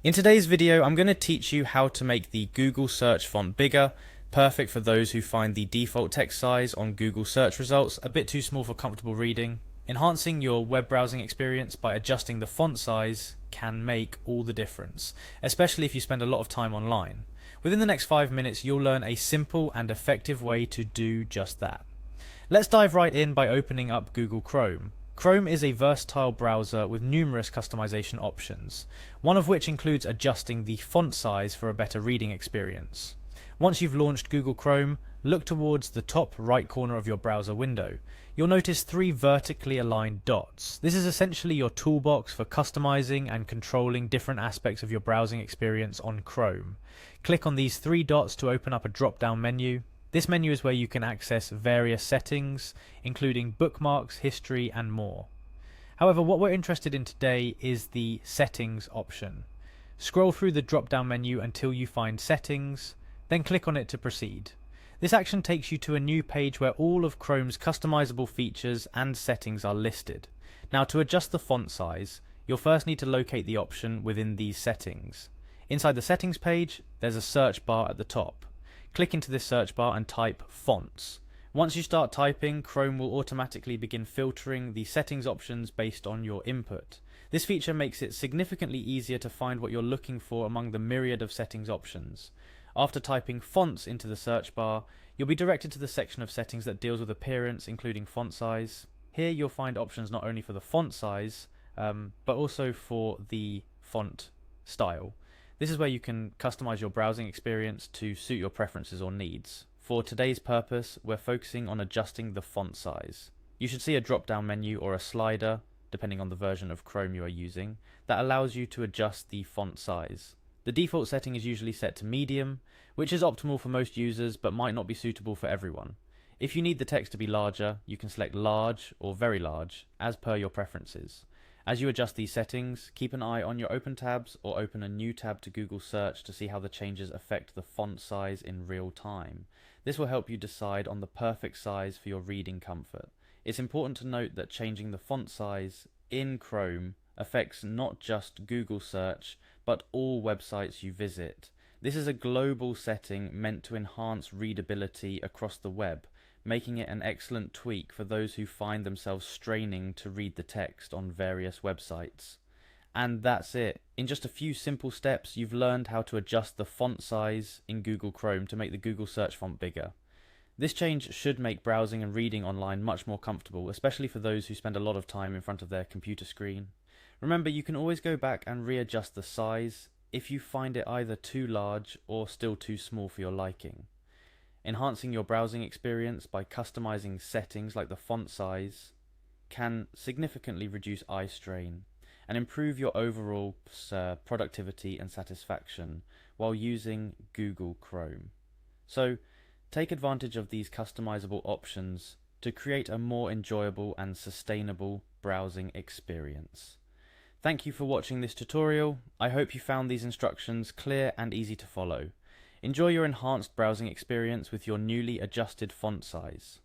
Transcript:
In today's video, I'm going to teach you how to make the Google search font bigger, perfect for those who find the default text size on Google search results a bit too small for comfortable reading. Enhancing your web browsing experience by adjusting the font size can make all the difference, especially if you spend a lot of time online. Within the next 5 minutes, you'll learn a simple and effective way to do just that. Let's dive right in by opening up Google Chrome. Chrome is a versatile browser with numerous customization options, one of which includes adjusting the font size for a better reading experience. Once you've launched Google Chrome, look towards the top right corner of your browser window. You'll notice 3 vertically aligned dots. This is essentially your toolbox for customizing and controlling different aspects of your browsing experience on Chrome. Click on these 3 dots to open up a drop-down menu. This menu is where you can access various settings, including bookmarks, history, and more. However, what we're interested in today is the Settings option. Scroll through the drop-down menu until you find Settings, then click on it to proceed. This action takes you to a new page where all of Chrome's customizable features and settings are listed. Now, to adjust the font size, you'll first need to locate the option within these settings. Inside the Settings page, there's a search bar at the top. Click into this search bar and type Fonts. Once you start typing, Chrome will automatically begin filtering the settings options based on your input. This feature makes it significantly easier to find what you're looking for among the myriad of settings options. After typing fonts into the search bar, you'll be directed to the section of settings that deals with appearance, including font size. Here you'll find options not only for the font size, but also for the font style. This is where you can customize your browsing experience to suit your preferences or needs. For today's purpose, we're focusing on adjusting the font size. You should see a drop-down menu or a slider, depending on the version of Chrome you are using, that allows you to adjust the font size. The default setting is usually set to medium, which is optimal for most users but might not be suitable for everyone. If you need the text to be larger, you can select large or very large, as per your preferences. As you adjust these settings, keep an eye on your open tabs or open a new tab to Google Search to see how the changes affect the font size in real time. This will help you decide on the perfect size for your reading comfort. It's important to note that changing the font size in Chrome affects not just Google Search, but all websites you visit. This is a global setting meant to enhance readability across the web, making it an excellent tweak for those who find themselves straining to read the text on various websites. And that's it. In just a few simple steps, you've learned how to adjust the font size in Google Chrome to make the Google search font bigger. This change should make browsing and reading online much more comfortable, especially for those who spend a lot of time in front of their computer screen. Remember, you can always go back and readjust the size if you find it either too large or still too small for your liking. Enhancing your browsing experience by customizing settings like the font size can significantly reduce eye strain and improve your overall productivity and satisfaction while using Google Chrome. So, take advantage of these customizable options to create a more enjoyable and sustainable browsing experience. Thank you for watching this tutorial. I hope you found these instructions clear and easy to follow. Enjoy your enhanced browsing experience with your newly adjusted font size.